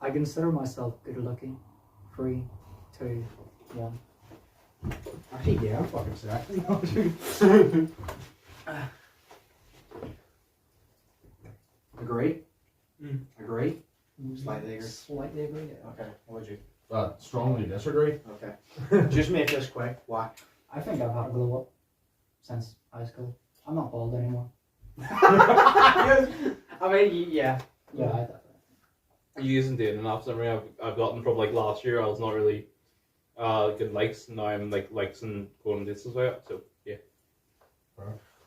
I consider myself good looking. 3, 2, 1. Actually, yeah, I'm fucking sexy. Agree? Agree? Slightly agree. Slightly agree. Yeah. Okay, what would you? Strongly disagree. Okay. Just make this quick. Why? I think I've had a glow up since high school. I'm not bald anymore. I mean, yeah. Yeah, I definitely. You isn't dating enough. So I've gotten from like last year. I was not really good likes. Now I'm like likes and going this as well. So yeah.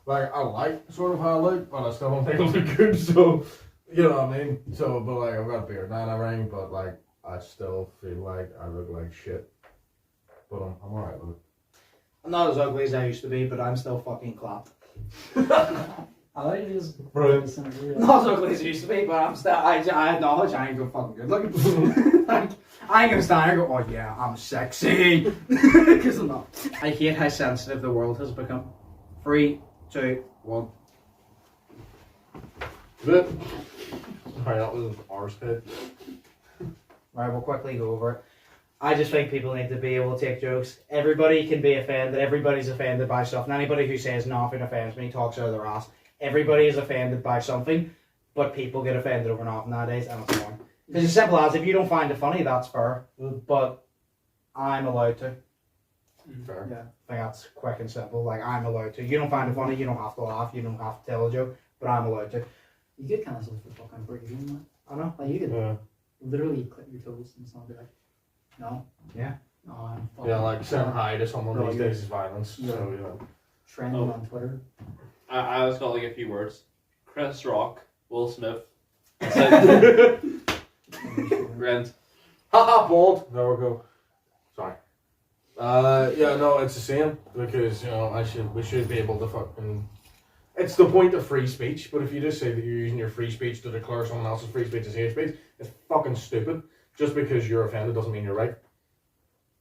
Like I like sort of how I look, but I still don't think I look good. So you know what I mean. So, but like I've got a beard now and everything, but like I still feel like I look like shit. But I'm alright with it. I'm not as ugly as I used to be, but I'm still fucking clapped. I like it is Brilliant. Not as ugly as I used to be, but I'm still. I acknowledge I ain't good fucking good looking. Like, I ain't gonna stand here and go, oh yeah, I'm sexy. Because I'm not. I hate how sensitive the world has become. 3, 2, 1. Good. Sorry, that was an arse head. Right, we'll quickly go over it. I just think people need to be able to take jokes. Everybody can be offended. Everybody's offended by stuff. And anybody who says nothing offends me talks out of their ass. Everybody is offended by something, but people get offended over nothing nowadays, and it's annoying. It's as simple as if you don't find it funny, that's fair. But I'm allowed to. Fair. Yeah, I think that's quick and simple. Like, I'm allowed to. You don't find it funny, you don't have to laugh, you don't have to tell a joke, but I'm allowed to. You get cancelled for fucking breathing, man. I know. Like you could Yeah. literally clip your toes and someone be like, no. Yeah. No, I'm fucking. Yeah, like saying hi to someone No, these you're- days is violence. Yeah. So you know. Trending on Twitter. I just got like a few words. Chris Rock, Will Smith. Rent. Haha, bald. There we go. Sorry. Yeah, no, it's the same because you know we should be able to fucking. It's the point of free speech, but if you just say that you're using your free speech to declare someone else's free speech as hate speech, it's fucking stupid. Just because you're offended doesn't mean you're right.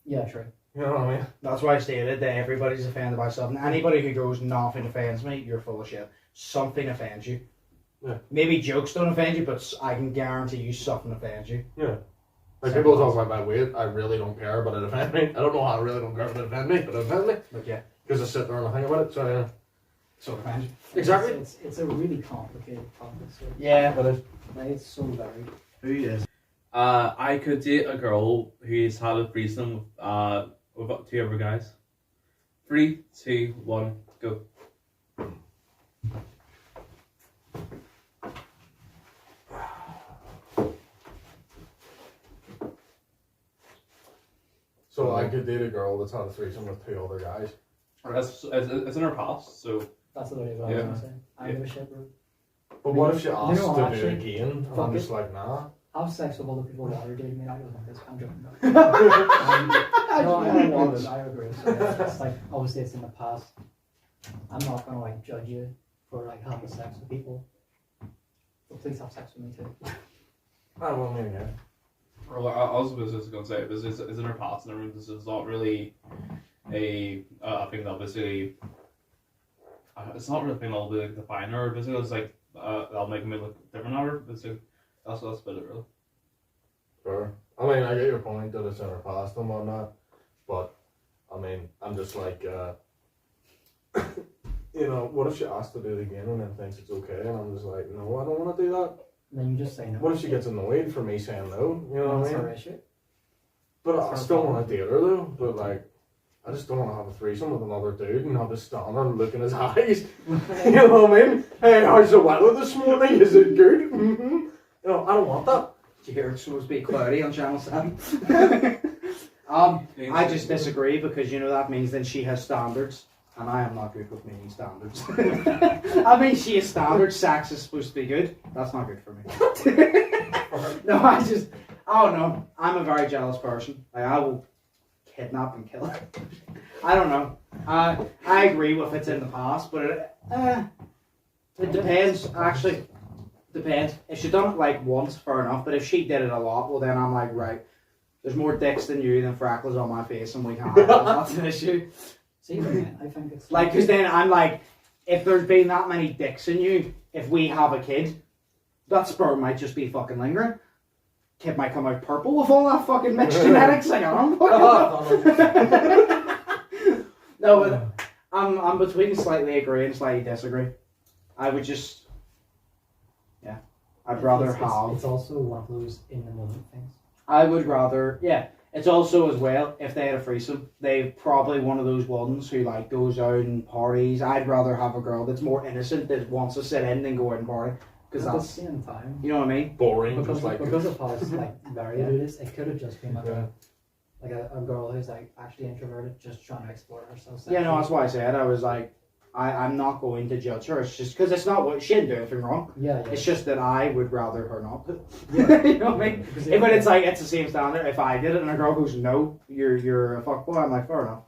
Yeah, true. You know what I mean? That's why I stated that everybody's offended by something. Anybody who goes, nothing offends me, you're full of shit. Something offends you. Yeah. Maybe jokes don't offend you, but I can guarantee you something offends you. Yeah. Like people talk about my weight, I really don't care, but it offends me. I don't know how I really don't care, but it offends me. But it offends me But yeah, because I sit there and I think about it. So yeah. so it offends you. Exactly. It's a really complicated topic. So Yeah. It is. like, it's so varied. Who is? I could date a girl who's had a threesome with 2 other guys. 3, 2, 1, go. So I could date a girl that's had a threesome with 2 other guys. It's in her past, so That's literally what I was gonna say. I give a shit, bro. But what if she You asks know, to do actually, it again? And fuck I'm just it. like, nah. Have sex with other people that are dating me. I don't want this. I'm joking. No, I don't want it. I agree. So it's like obviously it's in the past. I'm not gonna like judge you for like having sex with people. But please have sex with me too. I won't mean yeah. Well, I was just going to say, it's in her past and everything. This is not really a thing that basically. It's not really a thing that'll be like define her. Basically, it's like that'll make me look different on her. Basically, that's about it, really. Sure. I mean, I get your point that it's in her past and whatnot, but I mean, I'm just like, you know, what if she asks to do it again and then thinks it's okay, and I'm just like, no, I don't want to do that. Then you just say no. What if she gets annoyed for me saying no? You know what I That's mean? her issue. But I That's her still problem. want to date her though. But like, I just don't want to have a threesome with another dude and have to stand there and look in his eyes. You know what I mean? Hey, how's the weather this morning? Is it good? Mm-hmm. You know, I don't want that. Did you hear it's supposed to be cloudy on Channel 7? I just disagree because you know that means then she has standards. And I am not good with meeting standards. I mean, she has standards. Sex is supposed to be good. That's not good for me. No, I don't know. I'm a very jealous person. Like, I will kidnap and kill her. I don't know. I agree with it's in the past, but it depends. Actually, depends. If she done it like once, fair enough. But if she did it a lot, well then I'm like, right, there's more dicks than you than freckles on my face, and we can't have that. That's an issue. See, man, I think it's Like, because then I'm like, if there's been that many dicks in you, if we have a kid, that sperm might just be fucking lingering. kid might come out purple with all that fucking mixed genetics. Like, I don't fucking No, but I'm between slightly agree and slightly disagree. I would just, yeah, I'd rather have. It's also one of those in the moment things. I would rather, yeah. It's also as well, if they had a threesome, they probably one of those ones who like goes out and parties. I'd rather have a girl that's more innocent that wants to sit in than go out and party. Because at the that's, same time, you know what I mean? Boring, because just like of how it's like varied it is, it could have just been like a girl who's like actually introverted, just trying to explore herself. Yeah, no, that's why I said I was like, I'm not going to judge her. It's just because it's not what she didn't do anything wrong. Yeah. It's just that I would rather her not. Yeah. You know what I mean? But it's like it's the same standard. If I did it and a girl goes, "No, you're a fuckboy," I'm like, fair enough.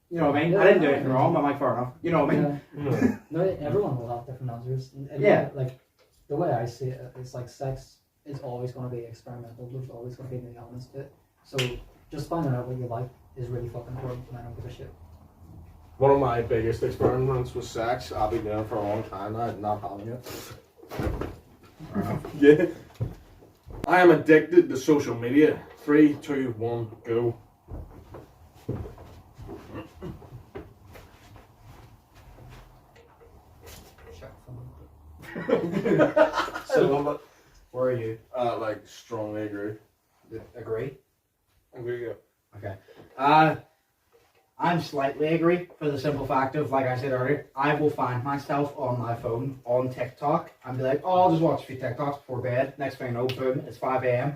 You know what I mean? Yeah, I didn't do anything wrong, but I'm like, fair enough. You know what I mean? Yeah. No, everyone will have different answers. And Yeah. Like the way I see it, it's like sex is always going to be experimental. There's always going to be new elements to it. So just finding out what you like is really fucking important, and I don't give a shit. one of my biggest experiments was sex. I've been doing it for a long time now, not having it. Yeah. I am addicted to social media. 3, 2, 1, go. So, where are you? Like strongly agree. Agree? Agree. Go. Okay. I'm slightly agree for the simple fact of, like I said earlier, I will find myself on my phone on TikTok and be like, oh, I'll just watch a few TikToks before bed. Next thing I know, boom, it's 5 a.m.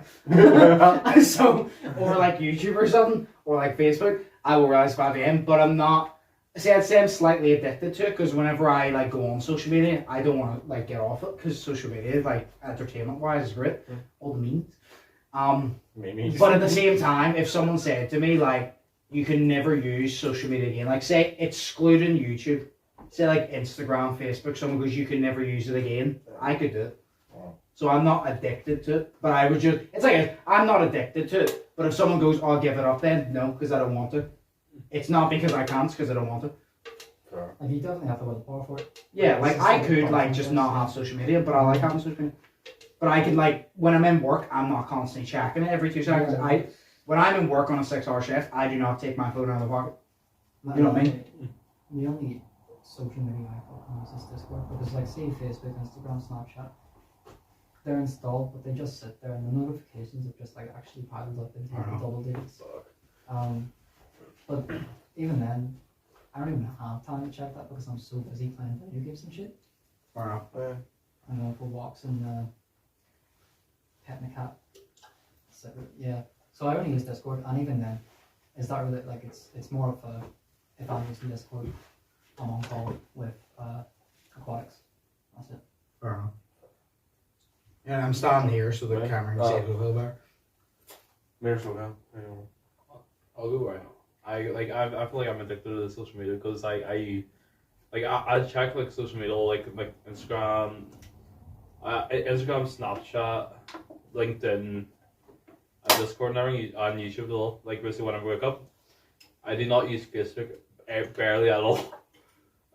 So, or like YouTube or something, or like Facebook, I will realize 5 a.m. But I'm not. See, I'd say I'm slightly addicted to it because whenever I like go on social media, I don't want to like get off it because social media, like entertainment wise, is great. All the memes. Maybe. But at the same time, if someone said to me like, you can never use social media again, like say excluding YouTube, say like Instagram, Facebook, someone goes, you can never use it again, I could do it. So I'm not addicted to it, but I would just, it's like, I'm not addicted to it, but if someone goes, I'll give it up then, no, because I don't want to. It's not because I can't, it's because I don't want to. Like you definitely have to go to the bar for it. Yeah, like I could like just not have social media, but I like having social media. But I can like, when I'm in work, I'm not constantly checking it every 2 seconds. When I'm in work on a 6-hour shift, I do not take my phone out of the pocket. You know what I mean? The only social media I fucking use is Discord because, like, say Facebook, Instagram, Snapchat, they're installed, but they just sit there, and the notifications have just like actually piled up into like double digits. But even then, I don't even have time to check that because I'm so busy playing video games and shit. Wow. I'm going for walks and petting a cat. So yeah. So I only use Discord, and even then, is that really like it's more of a if I'm using Discord, I'm on call with aquatics. That's it. Fair enough. Yeah, I'm standing here so the camera can see it a little better. There's no down. I'll go right now. I feel like I'm addicted to social media because I check like social media like Instagram, Instagram, Snapchat, LinkedIn, Discord and everything on YouTube as well. Like basically when I wake up, I do not use Facebook barely at all,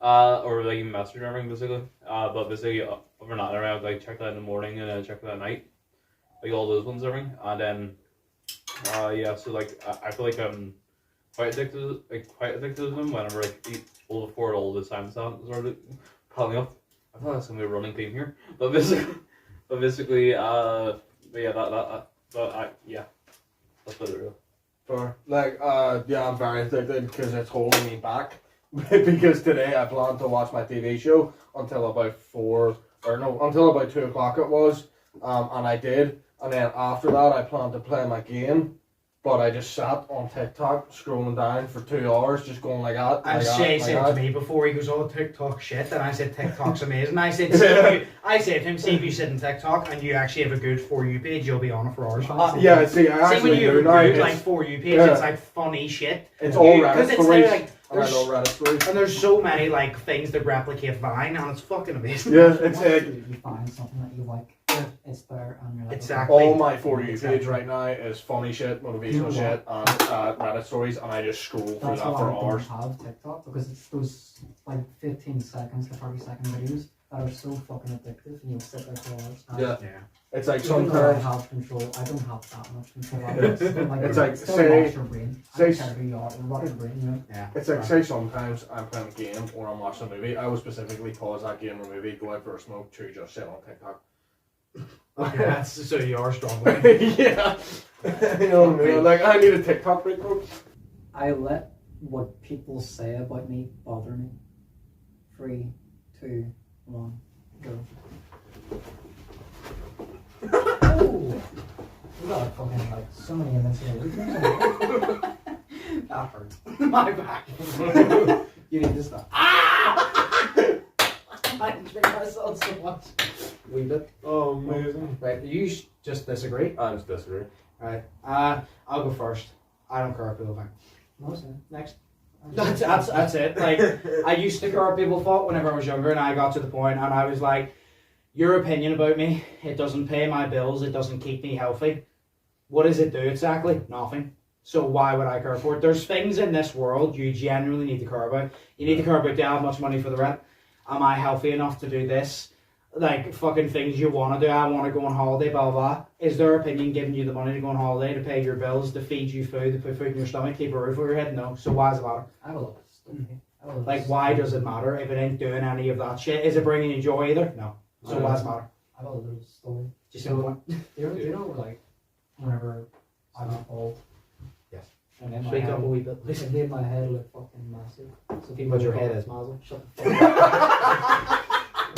or like Messenger or everything basically. But basically overnight I would like check that in the morning and then check that at night, like all those ones everything. And then yeah, so like I feel like I'm quite addicted to them whenever I eat all before all the time started piling up. I thought that's gonna be a running theme here, but basically, but yeah, yeah, that's what it is. Like, yeah, I'm very addicted because it's holding me back. Because today I planned to watch my TV show until about 2 o'clock it was, and I did. And then after that, I planned to play my game, but I just sat on TikTok scrolling down for 2 hours, just going like that. And Shay said to me before he goes, "Oh, TikTok shit," and I said, "TikTok's amazing." I said, to him, "See if you sit in TikTok and you actually have a good For You page, you'll be on it for hours." Yeah, see, I See actually when you have do a now. good like For You page, it's like funny shit. It's all Reddit it's stories. like And I love Reddit stories. and there's so many like things that replicate Vine, and it's fucking amazing. Yeah, it's you find something that you like, it's there, and you're like, Exactly. all my For You page right now is funny shit, motivational shit, and Reddit stories, and I just scroll through That's that why for I don't hours. have TikTok because it's those like 15 seconds to 30 second videos that are so fucking addictive, and you'll sit there for hours. And Yeah. Yeah. It's like even though I sometimes. have control, I don't have that much control. It's like, still say- watch your brain. I say- don't care who you are, watch your brain, you know. Yeah. It's like, say sometimes I'm playing a game or I'm watching a movie, I will specifically pause that game or movie, go out for a smoke to just sit on TikTok. Okay, that's so you are struggling. Yeah. You know what I mean? Like, I need a TikTok break, folks. I let what people say about me bother me. 3, 2, 1, go. Oh! You got fucking like so many invincibility. That hurt. My back. You need to stop. Ah! I enjoyed myself so much. We did. Oh, amazing. Right, you just disagree. I just disagree. Right. I'll go first. I don't care what people think. No, sir. Next. That's it. Like, I used to care what people thought whenever I was younger, and I got to the point, and I was like, your opinion about me, it doesn't pay my bills, it doesn't keep me healthy. What does it do exactly? Nothing. So why would I care for it? There's things in this world you genuinely need to care about. You need to care about, do I have much money for the rent? Am I healthy enough to do this? Like, fucking things you want to do. I want to go on holiday, blah, blah. Is their opinion giving you the money to go on holiday, to pay your bills, to feed you food, to put food in your stomach, keep a roof over your head? No. So why does it matter? I will love it. Like, why does it matter if it ain't doing any of that shit? Is it bringing you joy either? No. So why does it matter? I have a little story. Just so one. You know, like, whenever I got old. Yes. And in my Speak head, up a wee bit, please. it made my head look fucking massive. So people But your would head call- is massive. Shut the fuck up.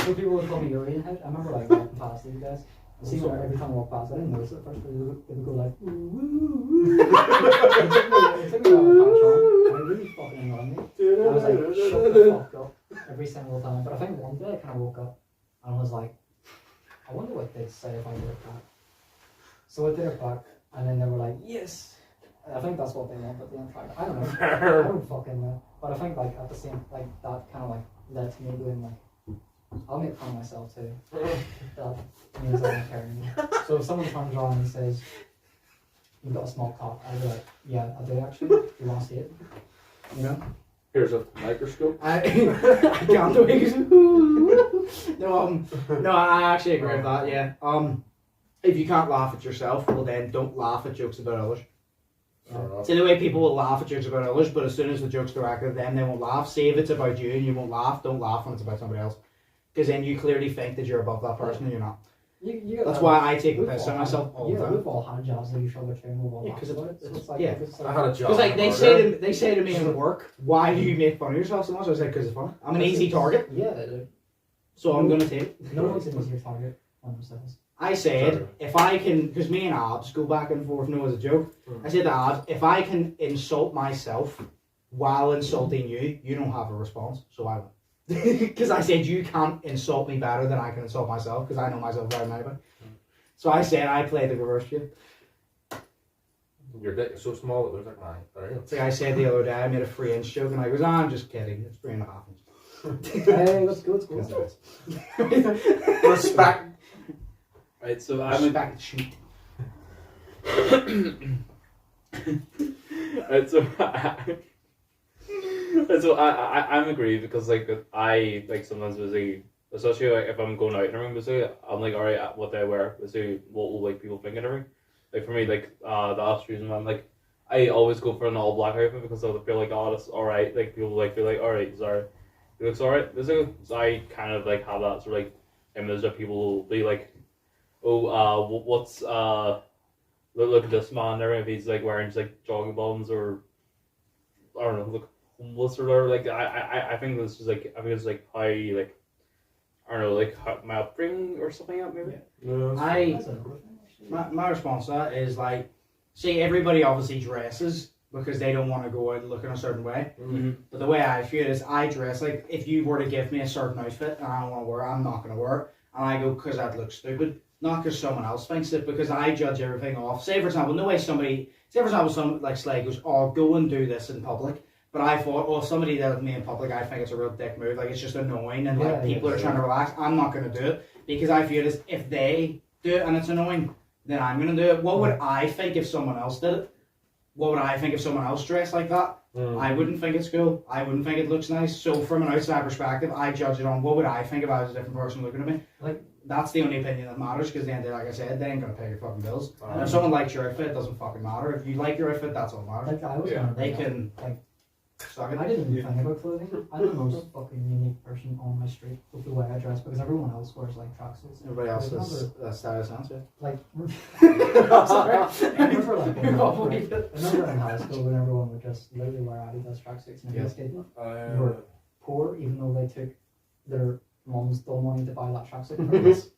So people would call me Urian head. I remember like walking past these guys. See, where every time I walk past, I didn't notice it at first, but they would go like, ooh, ooh, ooh. It took me a while to catch on, and it really fucking annoyed me. I was like, shut the fuck up every single time. But I think one day I kind of woke up and was like, I wonder what they'd say if I did it back. So I did it back, and then they were like, yes. And I think that's what they want at the end. I don't know. I don't fucking know. But I think like at the same, like that kind of like led to me doing like, I'll make fun of myself too. That means I don't care anymore. So if someone turns around and says, you've got a small cock, I'll be like, yeah, I do actually. Do you want to see it? You know? Here's a microscope. I can't do it. No, I actually agree with that, yeah. If you can't laugh at yourself, well then don't laugh at jokes about others. Fair enough. See, the way people will laugh at jokes about others, but as soon as the joke's directed at them, they won't laugh. See, if it's about you and you won't laugh, don't laugh when it's about somebody else. Because then you clearly think that you're above that person and you're not. That's why I take the piss out of myself all the Yeah, time. we've all had jobs that you show with and we've all Yeah, laughed 'cause about it. So it's like, yeah. it's I like, had a job. Because like they say to me in work, why do you make fun of yourself so much? I was like, because it's funny. I'm an easy target, yeah, dude. so I'm gonna take it. No one's an easier target on themselves. I said, if I can, because me and Abs go back and forth, no, as a joke. I said to Abs, if I can insult myself while insulting you, you don't have a response, so I won't. Because I said, you can't insult me better than I can insult myself, because I know myself better than anybody. So I said, I play the reverse game. Your dick is so small it looks like mine. There you It's like I said the other day, I made a 3-inch joke, and I goes, I'm just kidding, it's 3.5 inches. Hey, let's go, let's go. Because it is. go. Respect. Right, so I'm back to shoot. Right, so I'm agree because like I like sometimes busy, especially like if I'm going out and everything busy, I'm like alright, what do I wear? Busy, what will like people think and everything. Like for me, like the last reason I'm like I always go for an all black outfit because I feel like oh that's alright. Like people like feel like alright, sorry, it looks alright. So I kind of like have that sort of like image that people will be like, oh what's look at this man there if he's like wearing just like jogging bottoms or I don't know, look homeless or whatever. Like I think this is like I think it's like how like I don't know like how, my upbringing or something like that maybe. Yeah. My response to that is like, see, everybody obviously dresses because they don't want to go out and look in a certain way. Mm-hmm. But the way I feel it is I dress like if you were to give me a certain outfit and I don't want to wear it, I'm not going to wear it. And I go because that looks stupid, not because someone else thinks it, because I judge everything off. Say for example, no way somebody, say for example, some like Slay goes, oh, go and do this in public. But I thought, oh, if somebody did it with me in public, I think it's a real dick move. Like it's just annoying and like people are trying to relax. I'm not going to do it because I feel as if they do it and it's annoying, then I'm going to do it. What would I think if someone else did it? What would I think if someone else dressed like that? I wouldn't think it's cool. I wouldn't think it looks nice. So from an outside perspective, I judge it on what would I think if I was a different person looking at me. Like, that's the only opinion that matters, because at the end of the day, like I said, they ain't gonna pay your fucking bills. And if someone likes your outfit, it doesn't fucking matter. If you like your outfit, that's all that matters. Like, I was They can suck it. I didn't even think about clothing. I'm the most fucking unique person on my street with the way I dress, because everyone else wears like tracksuits. Everybody else is style sense, yeah. Like, Sorry. I remember like in Probably. high school when everyone would just literally wear Adidas tracksuits and everyone skating. They were poor, even though they took their mom's dull money to buy that tracksuit.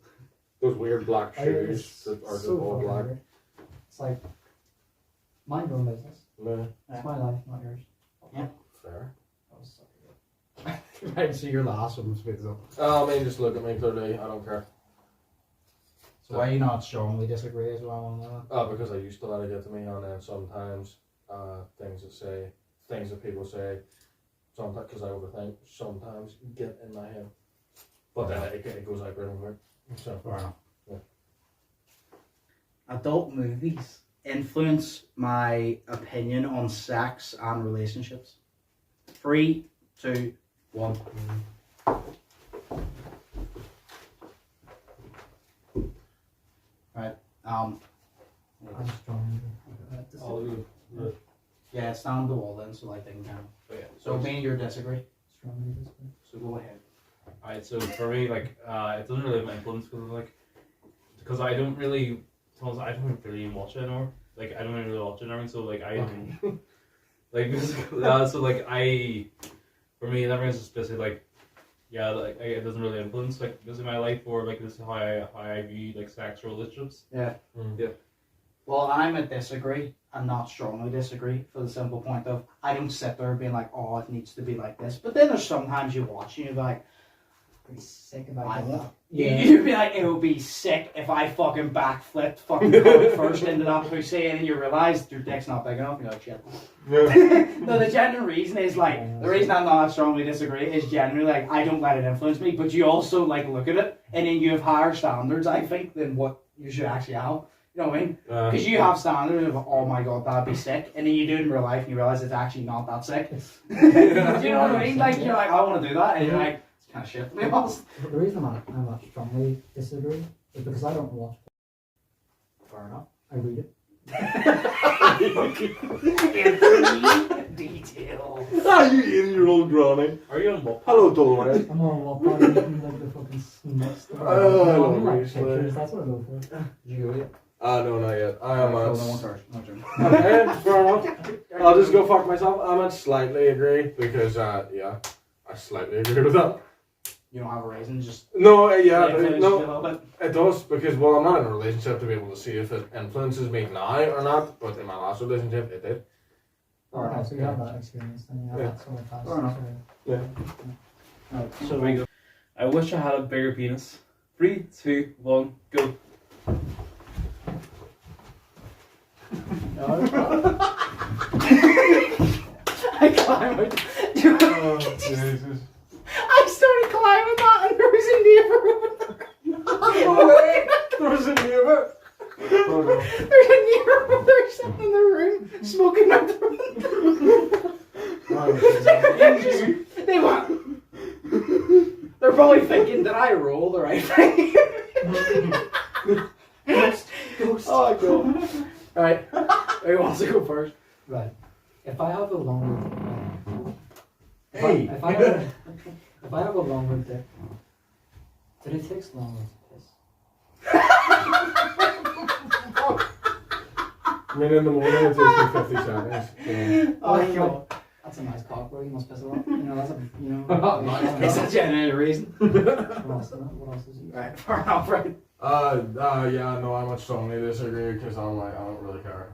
Those weird black shoes It's that are just so all fucking black. weird. It's like, mind your own business. Yeah. It's my life, not yours. Fair. That was such a good. Right, so you're the last one to speak up. I mean, just look at me clearly. I don't care. So why you not strongly disagree as well on that? Because I used to let it get to me, and then sometimes things that people say, sometimes because I overthink, sometimes get in my head. But then it goes out really weird. So Fair enough. Yeah. Adult movies influence my opinion on sex and relationships. 3, 2, 1. Right. I'm strong. Yeah, it's down the wall then, so like they can count. So me and you disagree. Strongly disagree. So go ahead. Alright, so for me, like, it doesn't really have an influence because I don't really watch it anymore. Like, I don't really watch it and everything, so like for me, everything's just basically like, yeah, like it doesn't really influence like this in my life, or like this is how I view like sex relationships. Yeah. Yeah. Well, I'm a disagree and not strongly disagree for the simple point of I don't sit there being like, oh, it needs to be like this. But then there's sometimes you watch and you're like, Pretty sick about I that. won't. Yeah. You'd be like, it would be sick if I fucking backflipped fucking head first into that pussy, and then you realise your dick's not big enough, and you're like, shit. No, the genuine reason is like, the reason I'm not strongly disagree is genuinely like, I don't let it influence me, but you also like look at it, and then you have higher standards, I think, than what you should actually have. You know what I mean? Because you have standards of, oh my god, that'd be sick, and then you do it in real life, and you realise it's actually not that sick. Do you know what I mean? Like, you're like, I want to do that, and you're like, it's kind of shit, to be honest. The reason I'm not strongly disagree is because I don't watch. Fair enough. I read it. Detail. You 80-year-old granny. Are you on what? Hello, Dolores. I'm on Wattpad reading like the fucking smuts. Oh, like obviously. pictures. That's what I go for. Did you go yet? No, not yet. I am No at... one first. No joke. Okay, fair enough. I'll just go fuck myself. I'm at slightly agree, because, yeah, I slightly agree with that. You don't have a reason, just No, yeah, influence you a no, little bit. it does, because, well, I'm not in a relationship to be able to see if it influences me now or not, but in my last relationship, it did. Okay, so you have that experience, then you have Yeah. that sort of past. Fair enough. Yeah. Right, So we go. I wish I had a bigger penis. 3, 2, 1, go. I climbed. Oh, Jesus. I started climbing that, and there was a neighbor. There was a neighbour. Oh, no. There's a neighbor. They're sitting in the room smoking out the window. They went. They're probably thinking, did I roll the right thing? Oh, God. Alright. Who wants to go first? Right. If I have a longer, Hey. if I have a longer dick, then it takes longer to piss. I mean, in the morning, it takes me 50 seconds. Oh, God. That's a nice cock, bro. You must piss a lot. You know, that's a, you know. It's a genuine reason. What else is it? What else is it? Right, fair enough, right? Yeah, no, I would strongly disagree, because I'm like, I don't really care.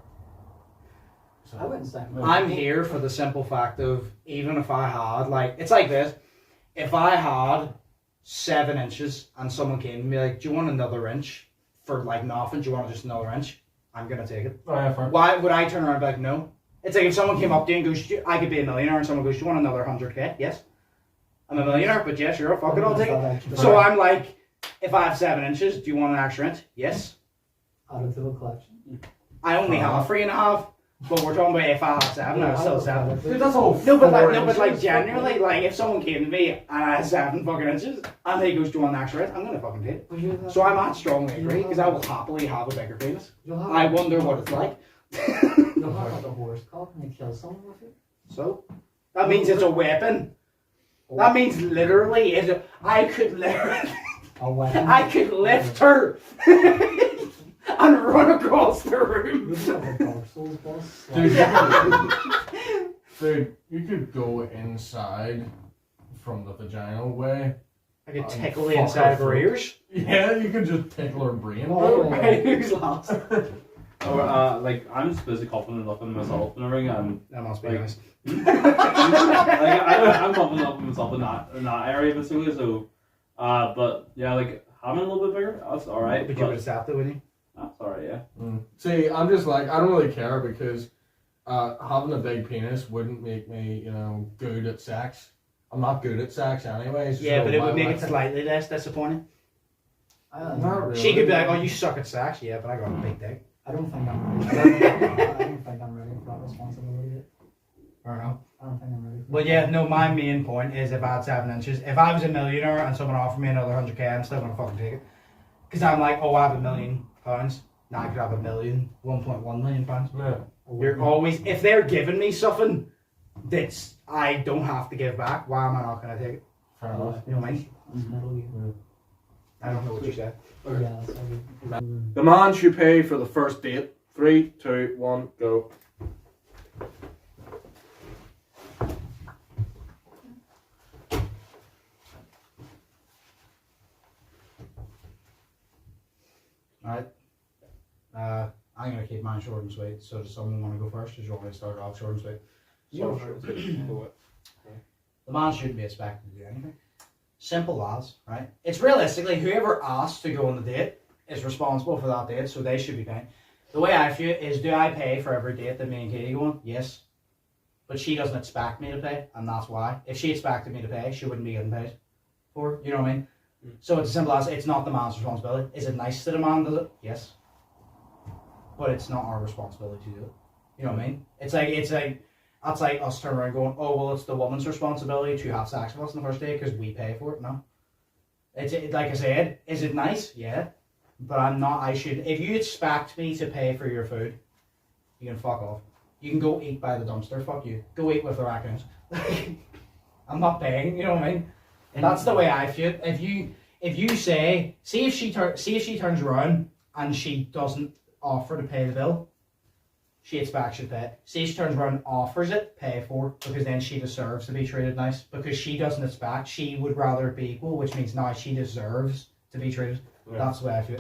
So. I wouldn't say. I'm here for the simple fact of, even if I had, like, it's like this. If I had 7 inches and someone came to me like, do you want another inch for like nothing? Do you want just another inch? I'm going to take it. Oh, yeah, fair. Why would I turn around and be like, no? It's like if someone came up to you and goes, I could be a millionaire, and someone goes, do you want another 100k? Yes. I'm a millionaire, but yeah, sure, fuck it, I'll take it. So I'm like, if I have 7 inches, do you want an extra inch? Yes. Add it to the collection. I only have 3.5. But we're talking about if I have 7, I was still 7. Dude, that's all. No, but 4 like inches. genuinely, like if someone came to me and I had 7 fucking inches and he goes, do you want an extra it? I'm gonna fucking take it. But you have- So I'm not strongly agree because I will happily have a bigger penis. you'll have- I wonder what it's like. You'll have like a horse cock and you kill someone with it. So that means it's a weapon. That means literally, I could literally, A weapon. I could lift her and run across the room. You have a Dark Souls boss. Dude, Like, Dude, you could go inside from the vaginal way. I could Oh, tickle you the inside of her fucker. ears. Yeah, you could just tickle her brain. Oh, bro. Right, who's lost? Or, like, I'm just busy confident enough in myself and everything, and That must be Like- nice. like, I'm confident enough in myself in that area basically. So, but yeah, like having a little bit bigger, that's all right. But you would accept it, wouldn't you? That's all right, yeah. See, I'm just like, I don't really care because having a big penis wouldn't make me, good at sex. I'm not good at sex anyways. Yeah, so but it why would make would it slightly less disappointing. I don't Not know. really. She could be like, oh, you suck at sex. Yeah, but I got a big dick. I don't think I'm ready. I don't think I'm ready for that responsibility yet. I don't know. I don't think I'm ready. For But yeah, no, my main point is if I had 7 inches, if I was a millionaire and someone offered me another 100k, I'm still gonna fucking take it. Because I'm like, oh, I have £1 million. Now I could have 1.1 million pounds. Yeah. You're always, if they're giving me something that's I don't have to give back, why am I not gonna take it? Fair enough. You know what I mean? Middle you. I don't know what you said. Yeah, that's how you. The man should pay for the first date. 3, 2, 1, go. Alright. I'm gonna keep mine short and sweet. So does someone want to go first? Or do you want me to start off short and sweet? The man shouldn't be expected to do anything. Simple as, right? It's realistically whoever asked to go on the date is responsible for that date, so they should be paying. The way I view it is, do I pay for every date that me and Katie go on? Yes. But she doesn't expect me to pay, and that's why. If she expected me to pay, she wouldn't be getting paid for, you know what I mean? So it's as simple as, it's not the man's responsibility. Is it nice that a man does it? Yes. But it's not our responsibility to do it. You know what I mean? It's like that's like us turning around going, oh well, it's the woman's responsibility to have sex with us on the first day because we pay for it. No. It's like I said, is it nice? Yeah. But I'm not. I should. If you expect me to pay for your food, you can fuck off. You can go eat by the dumpster. Fuck you. Go eat with the raccoons. I'm not paying. You know what I mean? And that's the way I feel. If you say, see if she turns around and she doesn't offer to pay the bill, she expects you to pay. See if she turns around and offers it, pay for it, because then she deserves to be treated nice. Because she doesn't expect, she would rather be equal, which means now she deserves to be treated. Yeah. That's the way I feel.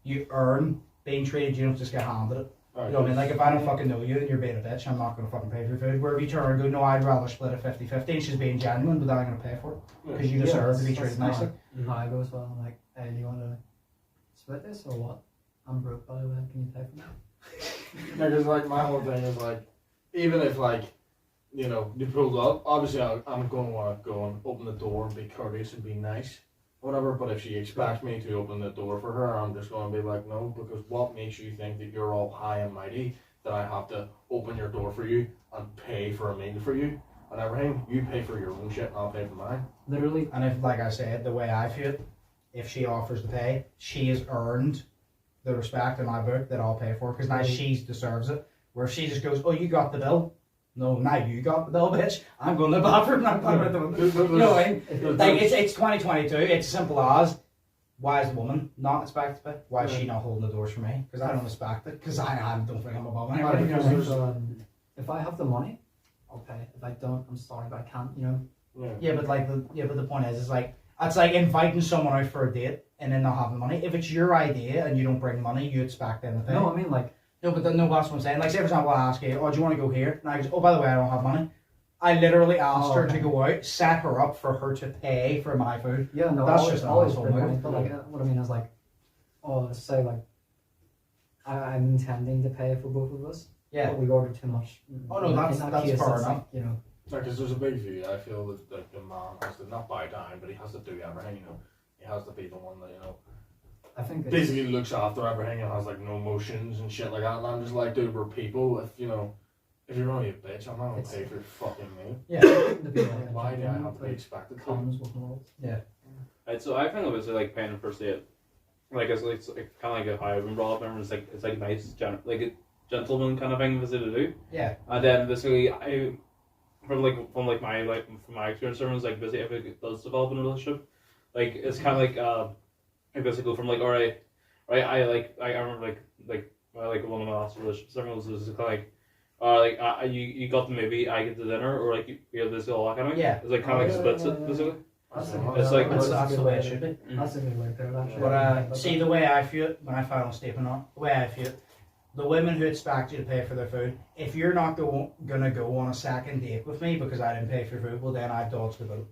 You earn being treated. You don't just get handed it. Alright, You know what I mean? Like, if I don't fucking know you and you're being a bitch, I'm not going to fucking pay for your food. Where if you turn and go, no, I'd rather split it 50-50, and she's being genuine, but then I'm going to pay for it. Because you deserve to be treated nicely. How I go as well. I'm like, hey, do you want to split this or what? I'm broke, by the way. Can you pay for that? Because like my whole thing is like, even if like, you pulled up, obviously I'm going to want to go and open the door and be courteous and be nice, whatever. But if she expects me to open the door for her, I'm just going to be like, no, because what makes you think that you're all high and mighty that I have to open your door for you and pay for a meal for you and everything? You pay for your own shit and I'll pay for mine. Literally. And if, like I said, the way I feel it, if she offers to pay, she has earned the respect in my book that I'll pay for, because now she deserves it. Where if she just goes, oh, you got the bill. No, now you got the bill, bitch. I'm going to the bathroom. I'm going to the bathroom. You know what I mean? Like, it's 2022. It's simple as, why is the woman not expected to pay? Why is she not holding the doors for me? Because I don't expect it. Because I don't think I'm above anybody. You know what I mean? If I have the money, I'll pay. If I don't, I'm sorry, but I can't. You know. Yeah, but the point is like, it's like inviting someone out for a date and then not having money. If it's your idea and you don't bring money, you expect them to pay. No, I mean like. No, but that's what I'm saying. Like, say for example, I ask you, oh, do you want to go here? And I go, oh, by the way, I don't have money. I literally asked her to go out, set her up for her to pay for my food. Yeah, no, That's always, just an always asshole bring move. money. But like, what I mean is like, oh, let's say like, I'm intending to pay for both of us. Yeah. But we ordered too much. Oh no, that's In that case, fair it's enough. like, you know. Because there's a big view. I feel that like, the man has to not buy time, but he has to do everything. He has to be the one that I think it's, basically looks after everything and has like no emotions and shit like that. And I'm just like, dude, we're people. If you're gonna be a bitch, I'm not gonna pay for your fucking meal. yeah, the people like Why do I have to be expected to? comes with morals. Yeah. Right, so I think obviously like paying for first date, like it's kind of like how I've been brought up. And it's like nice, like a gentleman kind of thing to do. Yeah. And then basically from my experience, everyone's like basically if it does develop in a relationship, like it's kind of like I basically go from like alright, I remember like one of my last relationships, everyone was just kind of like you got the movie, I get the dinner, or like you have this all that kind of Yeah. it's like kind of like splits it basically. That's It's like- that's the way it should be. That's a good way to put it, actually. But see, the way I feel it, my final statement on the way I feel it, the women who expect you to pay for their food, if you're not gonna go on a second date with me because I didn't pay for food, well then I dodged the boat.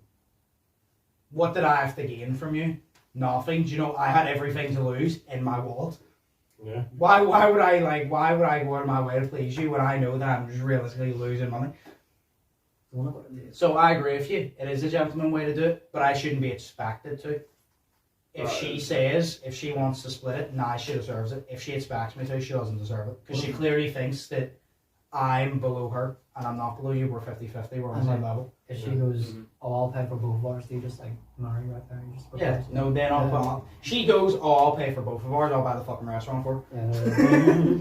What did I have to gain from you? Nothing. Do you know I had everything to lose in my wallet? Yeah. Why would I go out of my way to please you when I know that I'm just realistically losing money? So I agree with you. It is a gentleman way to do it, but I shouldn't be expected to. If she says, if she wants to split it, nah, she deserves it. If she expects me to, she doesn't deserve it. Because she clearly thinks that I'm below her, and I'm not below you. We're 50-50. We're on the same level. If she goes, oh, I'll pay for both of ours, do you just like marry right there? And just Yeah, no, then I'll. She goes, oh, I'll pay for both of ours. I'll buy the fucking restaurant for her. Yeah.